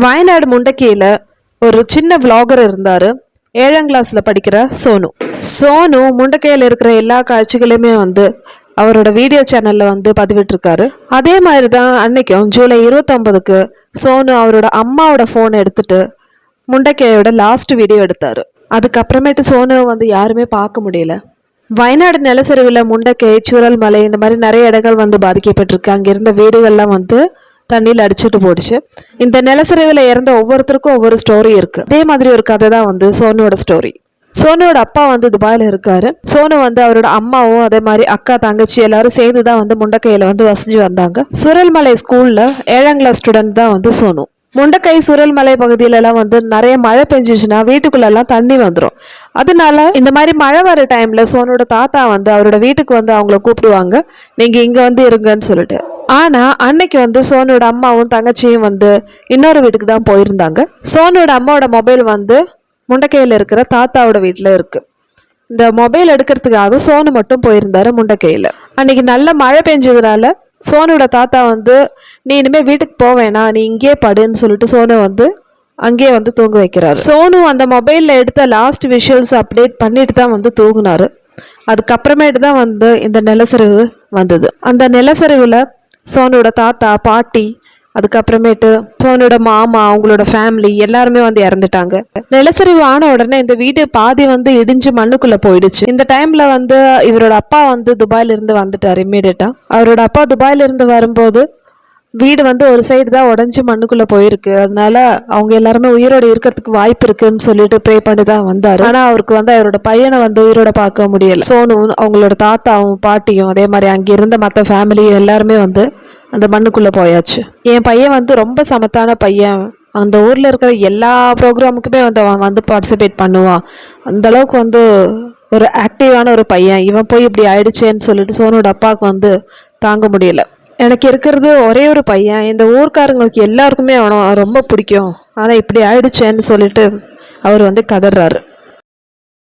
வயநாடு முண்டக்கியில ஒரு சின்ன விளாகர் இருந்தாரு. 7ஆம் கிளாஸ்ல படிக்கிற சோனு. சோனு முண்டக்கையில் இருக்கிற எல்லா காட்சிகளையுமே அவரோட வீடியோ சேனல்ல பதிவிட்டிருக்காரு. அதே மாதிரி தான் அன்னைக்கும் ஜூலை 29க்கு சோனு அவரோட அம்மாவோட ஃபோன் எடுத்துட்டு முண்டக்கையோட லாஸ்ட் வீடியோ எடுத்தாரு. அதுக்கப்புறமேட்டு சோனு யாருமே பார்க்க முடியல. வயநாடு நிலச்சரிவில் முண்டக்கை, சூரல் மலை இந்த மாதிரி நிறைய இடங்கள் பாதிக்கப்பட்டிருக்கு. அங்கே இருந்த வீடுகள்லாம் தண்ணியில் அடிச்சுட்டு போடுச்சு. இந்த நிலச்சரிவில் இறந்த ஒவ்வொருத்தருக்கும் ஒவ்வொரு ஸ்டோரி இருக்கு. அதே மாதிரி ஒரு கதை தான் சோனுவோட ஸ்டோரி. சோனுவோட அப்பா துபாயில் இருக்காரு. சோனு அவரோட அம்மாவும் அதே மாதிரி அக்கா, தங்கச்சி எல்லாரும் சேர்ந்து தான் முண்டக்கையில வசிச்சு வந்தாங்க. சுரல்மலை ஸ்கூல்ல 7ஆம் கிளாஸ் ஸ்டூடெண்ட் தான் சோனு. முண்டக்கை, சுரல்மலை பகுதியிலலாம் நிறைய மழை பெஞ்சிச்சுன்னா வீட்டுக்குள்ளெல்லாம் தண்ணி வந்துடும். அதனால இந்த மாதிரி மழை வர டைம்ல சோனோட தாத்தா அவரோட வீட்டுக்கு அவங்கள கூப்பிடுவாங்க, நீங்க இங்க இருங்கன்னு சொல்லிட்டு. ஆனா அன்னைக்கு சோனோட அம்மாவும் தங்கச்சியும் இன்னொரு வீட்டுக்கு தான் போயிருந்தாங்க. சோனோட அம்மாவோட மொபைல் முண்டக்கையில் இருக்கிற தாத்தாவோட வீட்டில் இருக்கு. இந்த மொபைல் எடுக்கிறதுக்காக சோனு மட்டும் போயிருந்தாரு முண்டக்கையில். அன்னைக்கு நல்ல மழை பெஞ்சதுனால சோனோட தாத்தா நீ இனிமே வீட்டுக்கு போவேனா, நீ இங்கே படுன்னு சொல்லிட்டு சோனு அங்கேயே தூங்க வைக்கிறாரு. சோனு அந்த மொபைலில் எடுத்த லாஸ்ட் விஷுவல்ஸ் அப்டேட் பண்ணிட்டு தான் தூங்கினாரு. அதுக்கப்புறமேட்டு தான் இந்த நிலச்சரிவு வந்தது. அந்த நிலச்சரிவில் சோனோட தாத்தா, பாட்டி, அதுக்கப்புறமேட்டு சோனோட மாமா, அவங்களோட ஃபேமிலி எல்லாருமே இறந்துட்டாங்க. நிலச்சரிவு ஆன உடனே இந்த வீடு பாதி இடிஞ்சு மண்ணுக்குள்ள போயிடுச்சு. இந்த டைம்ல இவரோட அப்பா துபாயில இருந்து வந்துட்டாரு. இம்மீடியட்டா அவரோட அப்பா துபாயில இருந்து வரும்போது வீடு ஒரு சைடு தான் உடஞ்சி மண்ணுக்குள்ள போயிருக்கு. அதனால அவங்க எல்லாருமே உயிரோட இருக்கிறதுக்கு வாய்ப்பு இருக்குன்னு சொல்லிட்டு ப்ரே பண்ணி தான் வந்தாரு. ஆனா அவருக்கு அவரோட பையனை உயிரோட பார்க்க முடியல. சோனு, அவங்களோட தாத்தாவும் பாட்டியும் அதே மாதிரி அங்க இருந்த மற்ற ஃபேமிலியும் எல்லாருமே அந்த மண்ணுக்குள்ள போயாச்சு. என் பையன் ரொம்ப சமத்தான பையன், அந்த ஊர்ல இருக்கிற எல்லா ப்ரோக்ராமுக்குமே அவன் பார்ட்டிசிபேட் பண்ணுவான், அந்த அளவுக்கு ஒரு ஆக்டிவான ஒரு பையன், இவன் போய் இப்படி ஆயிடுச்சேன்னு சொல்லிட்டு சோனோட அப்பாவுக்கு தாங்க முடியல. எனக்கு இருக்கிறது ஒரே ஒரு பையன், இந்த ஊர்க்காரங்களுக்கு எல்லாருக்குமே அவனை ரொம்ப பிடிக்கும், ஆனால் இப்படி ஆயிடுச்சேன்னு சொல்லிட்டு அவர் கதறாரு.